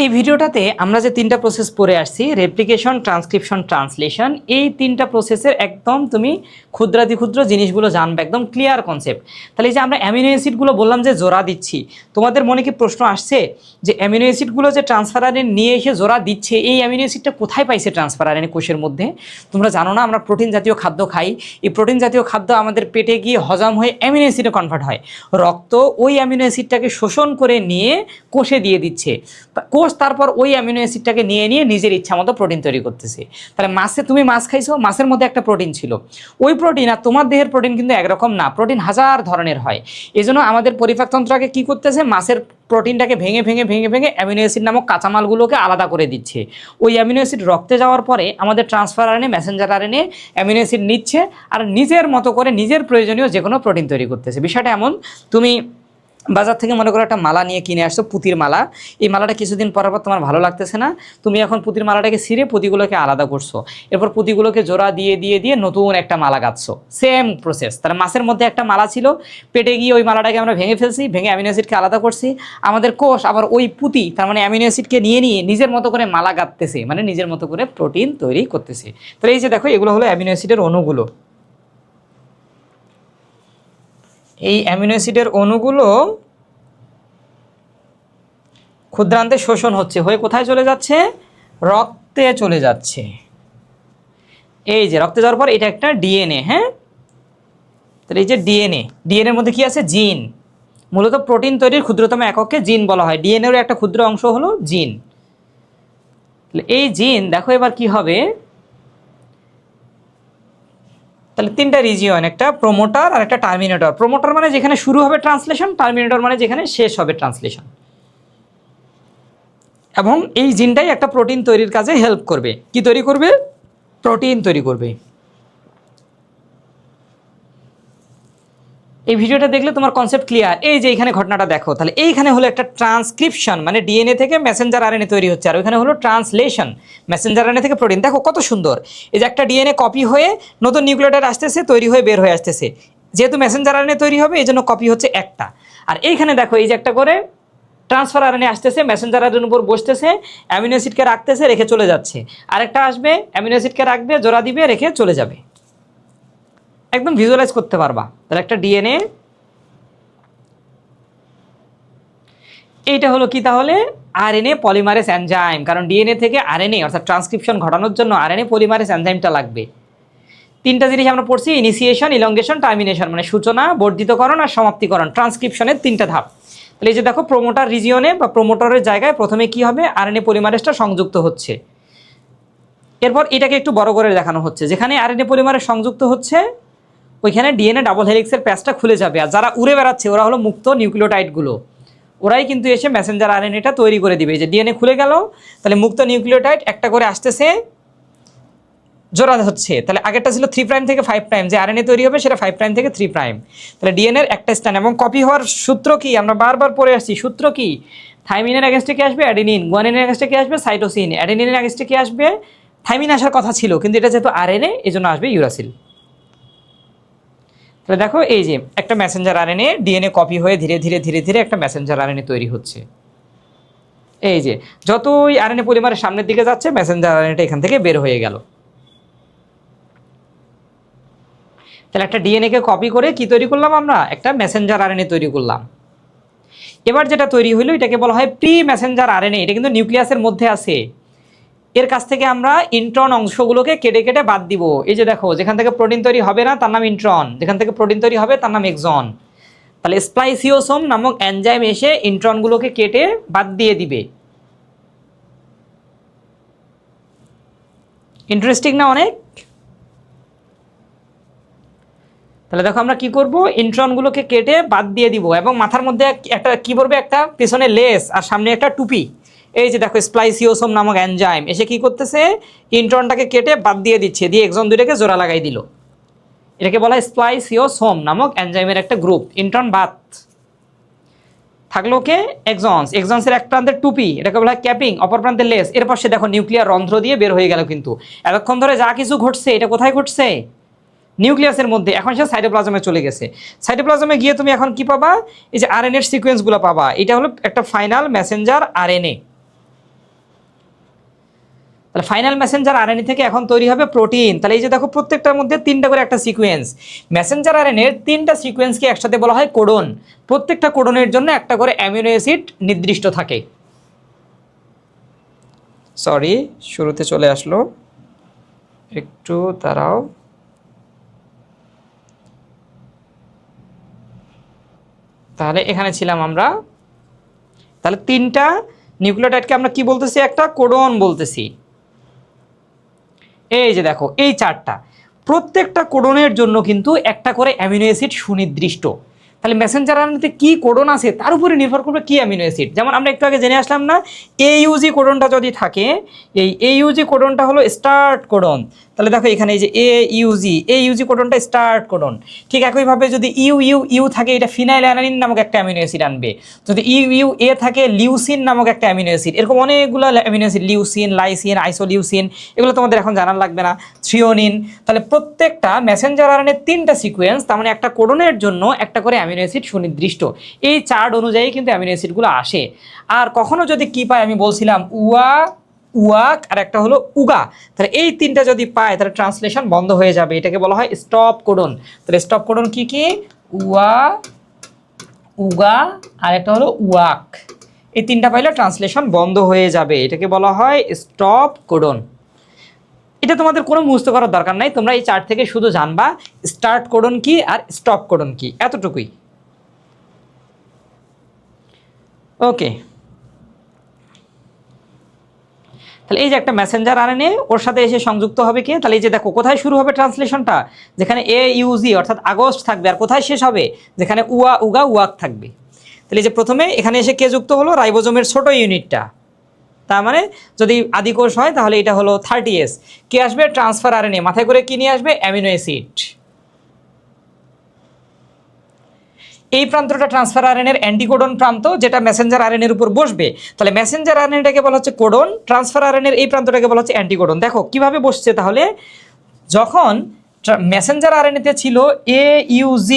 এই ভিডিওটাতে আমরা যে তিনটা প্রসেস পড়ে আসছি, রেপ্লিকেশন, ট্রান্সক্রিপশন, ট্রান্সলেশন, এই তিনটা প্রসেসের একদম তুমি ক্ষুদ্রাতি ক্ষুদ্র জিনিসগুলো জানবে, একদম ক্লিয়ার কনসেপ্ট। তাহলে এই যে আমরা অ্যামিনো অ্যাসিডগুলো বললাম যে জোড়া দিচ্ছি, তোমাদের মনে কি প্রশ্ন আসছে যে অ্যামিনো অ্যাসিডগুলো যে ট্রান্সফার আরএনএ নিয়ে এসে জোড়া দিচ্ছে, এই অ্যামিনো অ্যাসিডটা কোথায় পাইছে ট্রান্সফার আরএনএ কোষের মধ্যে? তোমরা জানো না আমরা প্রোটিন জাতীয় খাদ্য খাই, এই প্রোটিন জাতীয় খাদ্য আমাদের পেটে গিয়ে হজম হয়ে অ্যামিনো অ্যাসিডে কনভার্ট হয়, রক্ত ওই অ্যামিনো অ্যাসিডটাকে শোষণ করে নিয়ে কোষে দিয়ে দিচ্ছে, কোষ তারপর ওই অ্যামিনো অ্যাসিডটাকে নিয়ে নিজের ইচ্ছা মতো প্রোটিন তৈরি করতেছে। তাহলে মাছে তুমি মাছ খাইছো, মাছের মধ্যে একটা প্রোটিন ছিল, ওই প্রোটিন আর তোমার দেহের প্রোটিন কিন্তু একরকম না, প্রোটিন হাজার ধরনের হয়। এই জন্য আমাদের পরিপাকতন্ত্রকে কি করতেছে, মাছের প্রোটিনটাকে ভেঙে ভেঙে ভেঙে ভেঙে অ্যামিনো অ্যাসিড নামক কাঁচামালগুলোকে আলাদা করে দিচ্ছে। ওই অ্যামিনো অ্যাসিড রক্তে যাওয়ার পরে আমাদের transfer RNA, Messenger RNA amino acid নিচ্ছে আর নিজের মতো করে নিজের প্রয়োজনীয় যে কোনো প্রোটিন তৈরি করতেছে। বিষয়টা এমন, তুমি বাজার থেকে মনে করো একটা মালা নিয়ে কিনে আসছো, পুঁতির মালা। এই মালাটা কিছুদিন পর তোমার ভালো লাগতেছে না, তুমি এখন পুঁতির মালাটাকে ছিঁড়ে পুঁতিগুলোকে আলাদা করছো, এরপর পুঁতিগুলোকে জোড়া দিয়ে দিয়ে দিয়ে নতুন একটা মালা গাঁথছো। Same process. তাহলে মাছের মধ্যে একটা মালা ছিল, পেটে গিয়ে ওই মালাটাকে আমরা ভেঙে ফেলছি, ভেঙে অ্যামিনো অ্যাসিডকে আলাদা করছি। আমাদের কোষ আবার ওই পুঁতি, তার মানে অ্যামিনো অ্যাসিডকে নিয়ে নিজের মতো করে মালা গাঁথতেছে, মানে নিজের মতো করে প্রোটিন তৈরি করতেছে। তাহলে এই যে দেখো, এগুলো হলো অ্যামিনো অ্যাসিডের অণুগুলো। এই অ্যামিনো অ্যাসিডের অণুগুলো ক্ষুদ্রান্তে শোষণ হচ্ছে, হয়ে কোথায় চলে যাচ্ছে? রক্তে চলে যাচ্ছে। এই যে রক্তে যাওয়ার পর এটা একটা ডিএনএ। হ্যাঁ, তাহলে এই যে ডিএনএর মধ্যে কি আছে? জিন। মূলত প্রোটিন তৈরির ক্ষুদ্রতম এককে জিন বলা হয়, ডিএনএর একটা ক্ষুদ্র অংশ হলো জিন। এই জিন দেখো এবার কি হবে, তাহলে তিনটা রিজিয়ন, একটা প্রোমোটার আর একটা টার্মিনেটর। প্রোমোটার মানে যেখানে শুরু হবে ট্রান্সলেশন, টার্মিনেটর মানে যেখানে শেষ হবে ট্রান্সলেশন। এবং এই জিনটাই একটা প্রোটিন তৈরির কাজে হেল্প করবে। কি তৈরি করবে? প্রোটিন তৈরি করবে। এই ভিডিওটা দেখলে তোমার কনসেপ্ট ক্লিয়ার। এই যে এখানে ঘটনাটা দেখো, তাহলে এইখানে হলো একটা ট্রান্সক্রিপশন, মানে ডিএনএ থেকে মেসেঞ্জার আরএনএ তৈরি হচ্ছে, আর ওইখানে হলো ট্রান্সলেশন, মেসেঞ্জার আরএনএ থেকে প্রোটিন। দেখো কত সুন্দর, এই যে একটা ডিএনএ কপি হয়ে নতুন নিউক্লিওটাইড আসতেছে, তৈরি হয়ে বের হয়ে আসতেছে। যেহেতু মেসেঞ্জার আরএনএ তৈরি হবে, এই জন্য কপি হচ্ছে একটা। আর এইখানে দেখো এই যে একটা করে ট্রান্সফার আরএনএ আসতেছে, মেসেঞ্জার আরএনএর উপর বসতেছে, অ্যামিনো অ্যাসিডকে রাখতেছে, রেখে চলে যাচ্ছে। আরেকটা আসবে, অ্যামিনো অ্যাসিডকে রাখবে, জোড়া দিবে, রেখে চলে যাবে। একদম ভিজুয়ালাইজ করতে পারবা। তাহলে একটা ডিএনএ, এইটা হলো কি তাহলে? RNA polymerase enzyme. কারণ ডিএনএ থেকে আরএনএ অর্থাৎ ট্রান্সক্রিপশন ঘটানোর জন্য আরএনএ পলিমারেজ এনজাইমটা লাগবে। তিনটা জিনিস আমরা পড়ছি, ইনিশিয়েশন, ইলংগেশন, টার্মিনেশন, মানে সূচনা, বর্ধিতকরণ আর সমাপ্তিকরণ। ট্রান্সক্রিপশনের তিনটা ধাপ। তাহলে এই যে দেখো, প্রোমোটার রিজিয়নে বা প্রোমোটারের জায়গায় প্রথমে কি হবে? আরএনএ পলিমারেজটা সংযুক্ত হচ্ছে। এরপর এটাকে একটু বড় করে দেখানো হচ্ছে, যেখানে আরএনএ পলিমারেজ সংযুক্ত হচ্ছে ওইখানে ডিএনএ ডাবল হেলিক্সের প্যাচটা খুলে যাবে। আর যারা উড়ে বেড়াচ্ছে ওরা হলো মুক্ত নিউক্লিওটাইডগুলো, ওরাই কিন্তু এসে মেসেঞ্জার আরএনএটা তৈরি করে দিবে। এই যে ডিএনএ খুলে গেল, তাহলে মুক্ত নিউক্লিওটাইড একটা করে আসতেছে, জোড়া হচ্ছে। তাহলে আগেরটা ছিল 3 প্রাইম থেকে 5 প্রাইম, যে আরএনএ তৈরি হবে সেটা 5 প্রাইম থেকে 3 প্রাইম। তাহলে ডিএনএর একটা স্ট্যান্ড। এবং কপি হওয়ার সূত্র কি? আমরা বারবার পড়ে আসছি, সূত্র কি? থাইমিনের এগেনস্টে কি আসবে? অ্যাডেনিন। গুয়ানিনের এগেনস্টে কি আসবে? সাইটোসিন। অ্যাডেনিনের এগেনস্টে কি আসবে? থাইমিন আসার কথা ছিল, কিন্তু এটা যেহেতু আরএনএ এই জন্য আসবে ইউরাসিল। তাহলে দেখো এই যে একটা মেসেঞ্জার আরএনএ, ডিএনএ কপি হয়ে ধীরে ধীরে ধীরে ধীরে একটা মেসেঞ্জার আরএনএ তৈরি হচ্ছে। এই যে যতই আরএনএ পলিমারের সামনের দিকে যাচ্ছে, মেসেঞ্জার আরএনএটা এখান থেকে বের হয়ে গেল। তাহলে একটা ডিএনএকে কপি করে কি তৈরি করলাম আমরা? একটা মেসেঞ্জার আরএনএ তৈরি করলাম। এবার যেটা তৈরি হলো এটাকে বলা হয় প্রি মেসেঞ্জার আরএনএ। এটা কিন্তু নিউক্লিয়াসের মধ্যে আছে। এর কাছ থেকে আমরা ইন্ট্রন অংশগুলোকে কেটে কেটে বাদ দিব। এই যে দেখো, যেখান থেকে প্রোটিন তৈরি হবে না তার নাম ইন্ট্রন, যেখান থেকে প্রোটিন তৈরি হবে তার নাম এক্সন। তাহলে স্প্লাইসিওসোম নামক এনজাইম এসে ইন্ট্রনগুলোকে কেটে বাদ দিয়ে দিবে। ইন্টারেস্টিং না অনেক? তাহলে দেখো আমরা কি করব, ইন্ট্রনগুলোকে কেটে বাদ দিয়ে দিব এবং মাথার মধ্যে একটা কি পড়বে? একটা পেছনে লেস আর সামনে একটা টুপি। এই যে দেখো, স্প্লাইসিওসোম নামক এনজাইম এসে কি করতেছে? ইন্ট্রনটাকে কেটে বাদ দিয়ে দিচ্ছে, দিয়ে এক্সন দুইটাকে জোড়া লাগাই দিল। এটাকে বলা হয় স্প্লাইসিওসোম নামক এনজাইমের একটা গ্রুপ। ইন্ট্রন বাদ থাকলো কে? এক্সনস। এক্সনসের এক প্রান্তের টুপি, এটাকে বলা হয় ক্যাপিং, অপর প্রান্তের লেস। এরপর সে দেখো নিউক্লিয়ার রন্ধ্র দিয়ে বের হয়ে গেল। কিন্তু এতক্ষণ ধরে যা কিছু ঘটছে এটা কোথায় ঘটছে? নিউক্লিয়াসের মধ্যে। এখন সে সাইটোপ্লাজমে চলে গেছে। সাইটোপ্লাজমে গিয়ে তুমি এখন কি পাবা? এই যে আরএনএর সিকোয়েন্সগুলো পাবা। এটা হলো একটা ফাইনাল মেসেঞ্জার আরএনএ। তাহলে ফাইনাল মেসেঞ্জার আরএনএ থেকে এখন তৈরি হবে প্রোটিন। তাহলে এই যে দেখো প্রত্যেকটার মধ্যে 3টা করে একটা সিকোয়েন্স, মেসেঞ্জার আরএনএর 3টা সিকোয়েন্সকে একসাথে বলা হয় কোডন। প্রত্যেকটা কোডনের জন্য একটা করে অ্যামিনো অ্যাসিড নির্দিষ্ট থাকে। সরি, শুরুতে চলে আসলো, একটু দাঁড়াও। তাহলে এখানে ছিলাম আমরা। তাহলে 3টা নিউক্লিওটাইডকে আমরা কি বলতেছি? একটা কোডন বলতেছি। এই যে দেখো এই 4টা, প্রত্যেকটা কোডনের জন্য কিন্তু একটা করে অ্যামিনো অ্যাসিড সুনির্দিষ্ট। তাহলে মেসেঞ্জার আরএনএতে কি কোডন আছে তার উপরে নির্ভর করবে কি অ্যামিনো অ্যাসিড। যেমন আমরা একটু আগে জেনে আসলাম না, AUG কোডনটা যদি থাকে, এই AUG কোডনটা হলো স্টার্ট কোডন। তাহলে দেখো এখানে এই যে AUG কোডনটা স্টার্ট কোডন। ঠিক একইভাবে যদি ইউ থাকে, এটা ফিনাইল অ্যালানিন নামক একটা অ্যামিনো অ্যাসিড আনবে। যদি ইউএ থাকে, লিউসিন নামক একটা অ্যামিনো অ্যাসিড। এরকম অনেকগুলো amino acid, leucine, lysine, isoleucine, এগুলো তোমাদের এখন জানার লাগবে না, থ্রিওনিন। তাহলে প্রত্যেকটা মেসেঞ্জার আরএনএর 3টা সিকোয়েন্স, তার মানে একটা কোডনের জন্য একটা করে অ্যামিনো অ্যাসিড সুনির্দিষ্ট। এই চার্ট অনুযায়ী কিন্তু অ্যামিনো অ্যাসিডগুলো আসে। আর কখনো যদি কি পায়, আমি বলছিলাম উয়াক আর একটা হলো উগা। তাহলে এই 3টা যদি পায় তাহলে ট্রান্সলেশন বন্ধ হয়ে যাবে, এটাকে বলা হয় স্টপ কোডন। তাহলে স্টপ কোডন কি কি? উগা আর একটা হলো উয়াক। এই 3টা পাইলে ট্রান্সলেশন বন্ধ হয়ে যাবে, এটাকে বলা হয় স্টপ কোডন। এটা তোমাদের কোনো মুখস্থ করার দরকার নাই, তোমরা এই চার্ট থেকে শুধু জানবা স্টার্ট কোডন কি আর স্টপ কোডন কি, এতটুকুই। ওকে, তাহলে এই যে একটা মেসেঞ্জার আরএনএ, ওর সাথে এসে সংযুক্ত হবে কি? তাহলে এই যে দেখো কোথায় শুরু হবে ট্রান্সলেশনটা, যেখানে AUG অর্থাৎ আগস্ট থাকবে, আর কোথায় শেষ হবে? যেখানে উয়াক থাকবে। তাহলে এই যে প্রথমে এখানে এসে কে যুক্ত হলো? রাইবোজোমের ছোট ইউনিটটা। তার মানে যদি আদিকোষ হয় তাহলে এটা হলো 30S। কে আসবে? ট্রান্সফার আরএনএ, মাথায় করে কি নিয়ে আসবে? Amino acid. এই প্রান্তটা ট্রান্সফার আরএনএর অ্যান্টিকোডন প্রান্ত, যেটা মেসেঞ্জার আরএনএর উপর বসবে। তাহলে মেসেঞ্জার আরএনএটাকে বলা হচ্ছে কোডন, ট্রান্সফার আরএনএর এই প্রান্তটাকে বলা হচ্ছে অ্যান্টিকোডন। দেখো কিভাবে বসছে। তাহলে যখন মেসেঞ্জার আরএনএতে ছিল AUG,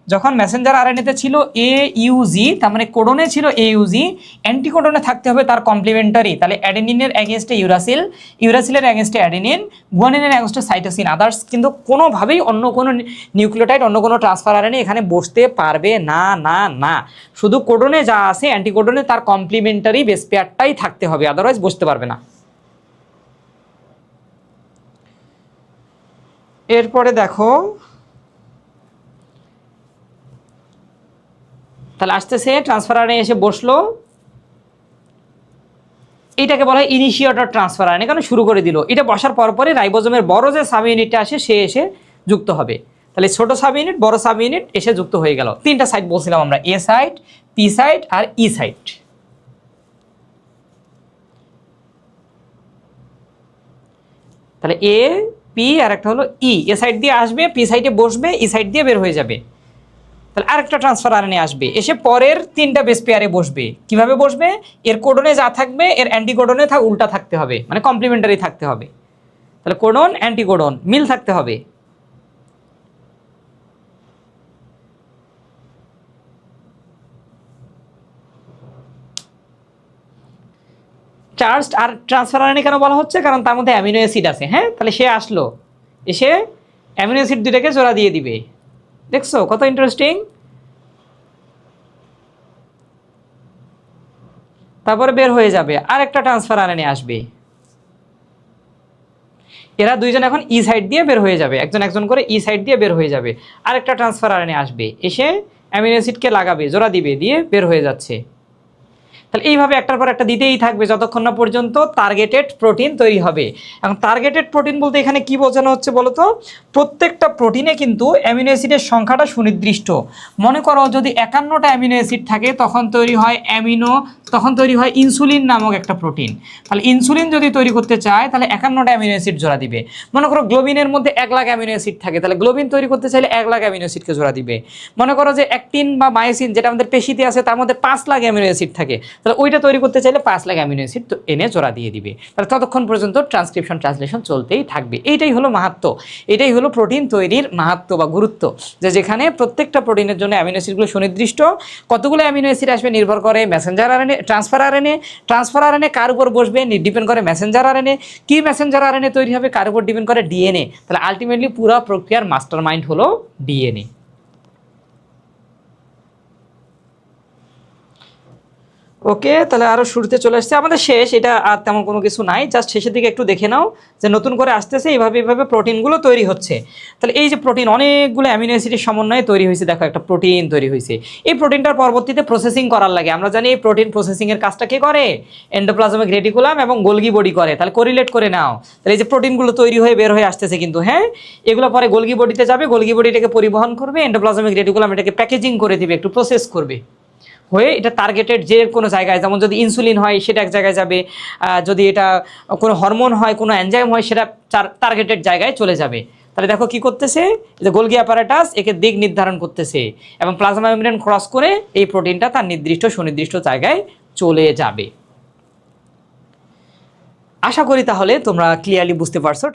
যখন মেসেঞ্জার আরএনএতে ছিল AUG, তার মানে কোডনে ছিল AUG, অ্যান্টিকোডনে থাকতে হবে তার কমপ্লিমেন্টারি। তাহলে অ্যাডেনিনের অ্যাগেনস্টে ইউরাসিল, ইউরাসিলের অ্যাগেনস্টে অ্যাডেনিন, গুয়ানিনের অ্যাগেনস্টে সাইটোসিন। আদার্স কিন্তু কোনোভাবেই অন্য কোনো নিউক্লিওটাইড, অন্য কোনো ট্রান্সফার আরএনএ এখানে বসতে পারবে না, না, না। শুধু কোডনে যা আছে অ্যান্টিকোডনে তার কমপ্লিমেন্টারি বেস পেয়ারটাই থাকতে হবে, আদারওয়াইজ বসতে পারবে না। এরপরে দেখো, তাহলে আসতেছে ট্রান্সফার আরএনএ এসে বসলো, এইটাকে বলা হয় ইনিশিয়েটর ট্রান্সফার আরএনএ, কারণ শুরু করে দিল। এটা বসার পরপরই রাইবোজোমের বড় যে সাব ইউনিটটা আসে সে এসে যুক্ত হবে। তাহলে ছোট সাব ইউনিট, বড় সাব ইউনিট এসে যুক্ত হয়ে গেল। 3টা সাইট বলছিলাম আমরা, A সাইট, P সাইট আর E সাইট। তাহলে A, P আর একটা হলো E। A সাইড দিয়ে আসবে, P সাইডে বসবে, E সাইড দিয়ে বের হয়ে যাবে। তাহলে আরেকটা ট্রান্সফার আরএনএ আসবে, এসে পরের 3টা বেস পেয়ারে বসবে। কিভাবে বসবে? এর কোডনে যা থাকবে এর অ্যান্টিকোডনে উল্টা থাকতে হবে, মানে কমপ্লিমেন্টারি থাকতে হবে। তাহলে কোডন অ্যান্টিকোডন মিল থাকতে হবে। চার্জড আর ট্রান্সফার আরএনএ কেন বলা হচ্ছে? কারণ তার মধ্যে অ্যামিনো অ্যাসিড আছে। হ্যাঁ, তাহলে সে আসলো, এসে অ্যামিনো অ্যাসিড দুটাকে জোড়া দিয়ে দিবে। দেখছো কত ইন্টারেস্টিং। তারপরে বের হয়ে যাবে, আর একটা ট্রান্সফার আরএনএ আসবে। এরা দুইজন এখন ই সাইড দিয়ে বের হয়ে যাবে, একজন একজন করে ই সাইড দিয়ে বের হয়ে যাবে। আরেকটা ট্রান্সফার আরএনএ আসবে, এসে অ্যামিনো অ্যাসিডকে লাগাবে, জোড়া দিবে, দিয়ে বের হয়ে যাচ্ছে। তাহলে এইভাবে একটার পর একটা দিতেই থাকবে যতক্ষণ না পর্যন্ত টার্গেটেড প্রোটিন তৈরি হবে। এখন টার্গেটেড প্রোটিন বলতে এখানে কি বোঝানো হচ্ছে বলো তো? প্রত্যেকটা প্রোটিনে কিন্তু অ্যামিনো অ্যাসিডের সংখ্যাটা সুনির্দিষ্ট। মনে করো যদি 51টা অ্যামিনো অ্যাসিড থাকে তখন তৈরি হয় ইনসুলিন নামক একটা প্রোটিন। তাহলে ইনসুলিন যদি তৈরি করতে চায় তাহলে 51টা অ্যামিনো অ্যাসিড জোড়া দিবে। মনে করো গ্লোবিনের মধ্যে 1 লাখ অ্যামিনো অ্যাসিড থাকে, তাহলে গ্লোবিন তৈরি করতে চাইলে 1 লাখ অ্যামিনো অ্যাসিডকে জোড়া দিবে। মনে করো যে অ্যাক্টিন বা মায়োসিন যেটা আমাদের পেশিতে আছে তার মধ্যে 5 লাখ অ্যামিনো অ্যাসিড থাকে, তাহলে ওইটা তৈরি করতে চাইলে 5 লাখ অ্যামিনো অ্যাসিড এনে জোড়া দিয়ে দিবে। তাহলে ততক্ষণ পর্যন্ত ট্রান্সক্রিপশন ট্রান্সলেশন চলতেই থাকবে। এইটাই হলো মাহাত্ম্য, এটাই হলো প্রোটিন তৈরির মাহাত্ম্য বা গুরুত্ব, যে যেখানে প্রত্যেকটা প্রোটিনের জন্য অ্যামিনো অ্যাসিডগুলো সুনির্দিষ্ট। কতগুলো অ্যামিনো অ্যাসিড আসবে নির্ভর করে মেসেঞ্জার আরএনএ, ট্রান্সফার আরএনএ কার উপর বসবে ডিপেন্ড করে মেসেঞ্জার আরএনএ, কি মেসেঞ্জার আরএনএ তৈরি হবে কার উপর ডিপেন্ড করে ডিএনএ। তাহলে আলটিমেটলি পুরো প্রক্রিয়ার মাস্টার মাইন্ড হলো ডিএনএ। ওকে, তাহলে আরও শুরুতে চলে আসছে আমাদের শেষ, এটা আর তেমন কোনো কিছু নাই, জাস্ট শেষের দিকে একটু দেখে নাও যে নতুন করে আসতেছে এইভাবে প্রোটিনগুলো তৈরি হচ্ছে। তাহলে এই যে প্রোটিন অনেকগুলো অ্যামিনো অ্যাসিডের সমন্বয়ে তৈরি হয়েছে, দেখো একটা প্রোটিন তৈরি হয়েছে। এই প্রোটিনটার পরবর্তীতে প্রসেসিং করার লাগে, আমরা জানি এই প্রোটিন প্রসেসিংয়ের কাজটা কে করে, এন্ডোপ্লাজমিক রেটিকুলাম এবং গোলগি বডি করে। তাহলে কোরিলেট করে নাও, তাহলে এই যে প্রোটিনগুলো তৈরি হয়ে বের হয়ে আসতেছে কিন্তু, হ্যাঁ এগুলো পরে গোলগি বডিতে যাবে, গোলগি বডি এটাকে পরিবহন করবে, এন্ডোপ্লাজমিক রেটিকুলাম এটাকে প্যাকেজিং করে দিবে, একটু প্রসেস করবে, হয়ে এটা টার্গেটেড যে কোনো জায়গায়, যেমন যদি ইনসুলিন হয় সেটা এক জায়গায় যাবে, যদি এটা কোনো হরমোন হয় কোনো এনজাইম হয় সেটা টার্গেটেড জায়গায় চলে যাবে। তাহলে দেখো কি করতেছে, যে গোলগি অ্যাপারেটাস একে দিক নির্ধারণ করতেছে এবং প্লাজমা মেমব্রেন ক্রস করে এই প্রোটিনটা তার নির্দিষ্ট সুনির্দিষ্ট জায়গায় চলে যাবে। আশা করি তাহলে তোমরা ক্লিয়ারলি বুঝতে পারছো।